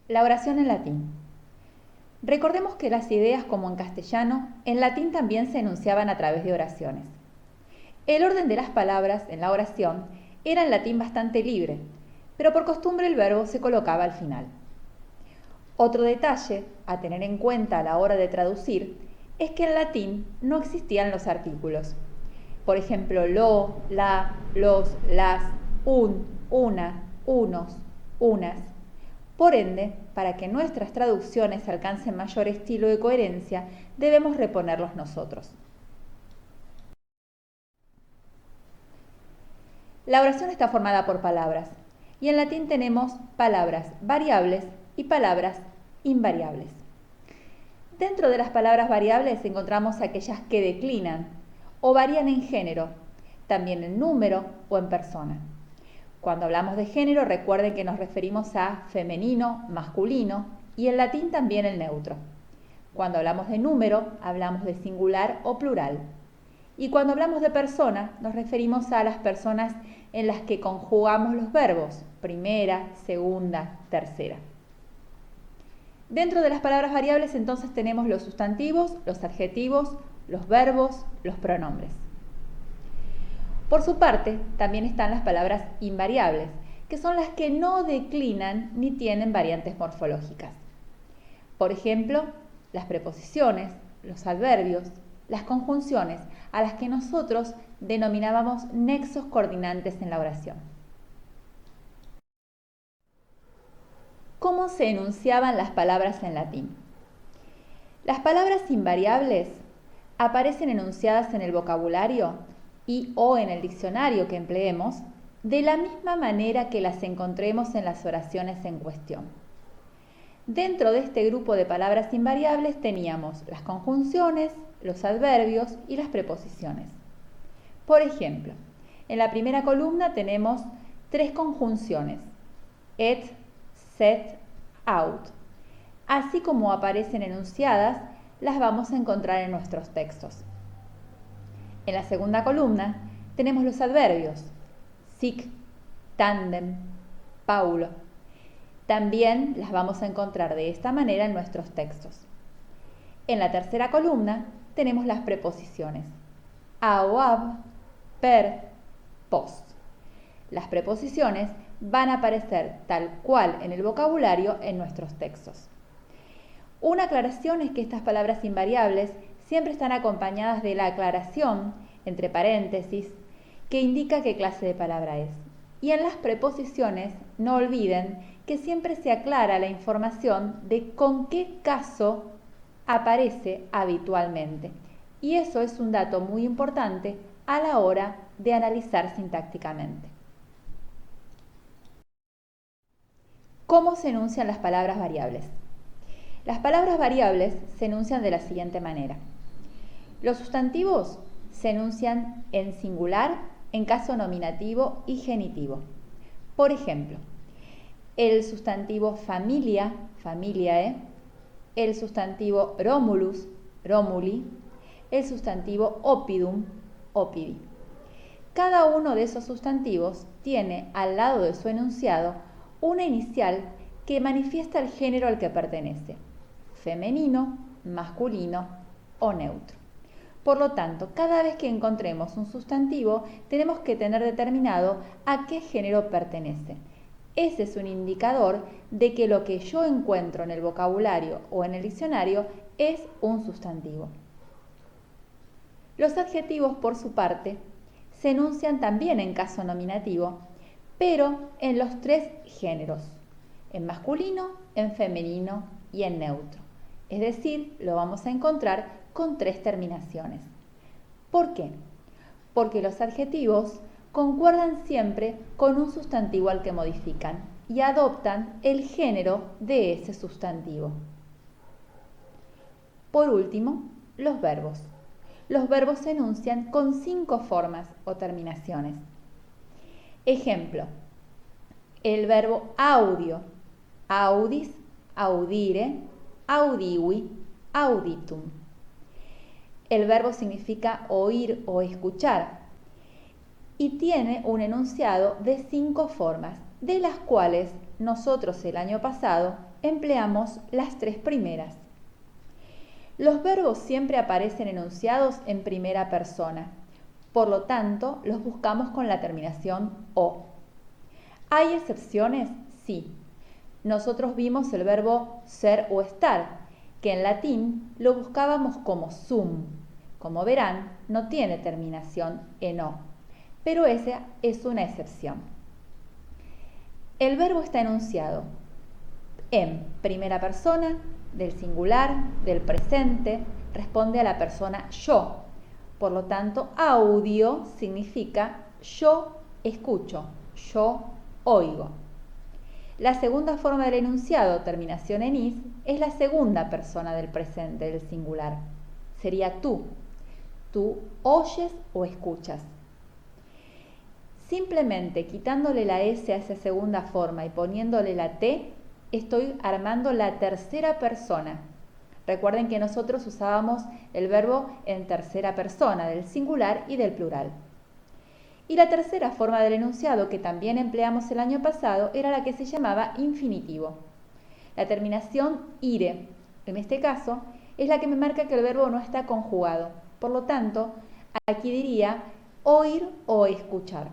La oración en latín. Recordemos que las ideas, como en castellano, en latín también se enunciaban a través de oraciones. El orden de las palabras en la oración era en latín bastante libre, pero por costumbre el verbo se colocaba al final. Otro detalle a tener en cuenta a la hora de traducir es que en latín no existían los artículos. Por ejemplo, lo, la, los, las, un, una, unos, unas. Por ende, para que nuestras traducciones alcancen mayor estilo de coherencia, debemos reponerlos nosotros. La oración está formada por palabras, y en latín tenemos palabras variables y palabras invariables. Dentro de las palabras variables encontramos aquellas que declinan o varían en género, también en número o en persona. Cuando hablamos de género, recuerden que nos referimos a femenino, masculino y en latín también el neutro. Cuando hablamos de número, hablamos de singular o plural. Y cuando hablamos de persona, nos referimos a las personas en las que conjugamos los verbos, primera, segunda, tercera. Dentro de las palabras variables entonces tenemos los sustantivos, los adjetivos, los verbos, los pronombres. Por su parte, también están las palabras invariables, que son las que no declinan ni tienen variantes morfológicas. Por ejemplo, las preposiciones, los adverbios, las conjunciones, a las que nosotros denominábamos nexos coordinantes en la oración. ¿Cómo se enunciaban las palabras en latín? Las palabras invariables aparecen enunciadas en el vocabulario y o en el diccionario que empleemos de la misma manera que las encontremos en las oraciones en cuestión. Dentro de este grupo de palabras invariables teníamos las conjunciones, los adverbios y las preposiciones. Por ejemplo, en la primera columna tenemos 3 conjunciones: et, set, out. Así como aparecen enunciadas, las vamos a encontrar en nuestros textos. En la segunda columna tenemos los adverbios: sic, tandem, paulo. También las vamos a encontrar de esta manera en nuestros textos. En la tercera columna tenemos las preposiciones: a o ab, per, post. Las preposiciones van a aparecer tal cual en el vocabulario en nuestros textos. Una aclaración es que estas palabras invariables siempre están acompañadas de la aclaración, entre paréntesis, que indica qué clase de palabra es. Y en las preposiciones, no olviden que siempre se aclara la información de con qué caso aparece habitualmente. Y eso es un dato muy importante a la hora de analizar sintácticamente. ¿Cómo se enuncian las palabras variables? Las palabras variables se enuncian de la siguiente manera. Los sustantivos se enuncian en singular en caso nominativo y genitivo. Por ejemplo, el sustantivo familia, familiae, el sustantivo Romulus, Romuli, el sustantivo oppidum, oppidi. Cada uno de esos sustantivos tiene al lado de su enunciado una inicial que manifiesta el género al que pertenece: femenino, masculino o neutro. Por lo tanto, cada vez que encontremos un sustantivo, tenemos que tener determinado a qué género pertenece. Ese es un indicador de que lo que yo encuentro en el vocabulario o en el diccionario es un sustantivo. Los adjetivos, por su parte, se enuncian también en caso nominativo, pero en los 3 géneros: en masculino, en femenino y en neutro. Es decir, lo vamos a encontrar con 3 terminaciones. ¿Por qué? Porque los adjetivos concuerdan siempre con un sustantivo al que modifican y adoptan el género de ese sustantivo. Por último, los verbos. Los verbos se enuncian con 5 formas o terminaciones. Ejemplo: el verbo audio, audis, audire, audivi, auditum. El verbo significa oír o escuchar y tiene un enunciado de 5 formas, de las cuales nosotros el año pasado empleamos las tres primeras. Los verbos siempre aparecen enunciados en primera persona, por lo tanto los buscamos con la terminación o. ¿Hay excepciones? Sí. Nosotros vimos el verbo ser o estar, que en latín lo buscábamos como sum. Como verán, no tiene terminación en o, pero esa es una excepción. El verbo está enunciado en primera persona, del singular, del presente, responde a la persona yo. Por lo tanto, audio significa yo escucho, yo oigo. La segunda forma del enunciado, terminación en is, es la segunda persona del presente, del singular. Sería tú. Tú oyes o escuchas. Simplemente quitándole la S a esa segunda forma y poniéndole la T, estoy armando la tercera persona. Recuerden que nosotros usábamos el verbo en tercera persona, del singular y del plural. Y la tercera forma del enunciado, que también empleamos el año pasado, era la que se llamaba infinitivo. La terminación ire, en este caso, es la que me marca que el verbo no está conjugado. Por lo tanto, aquí diría oír o escuchar.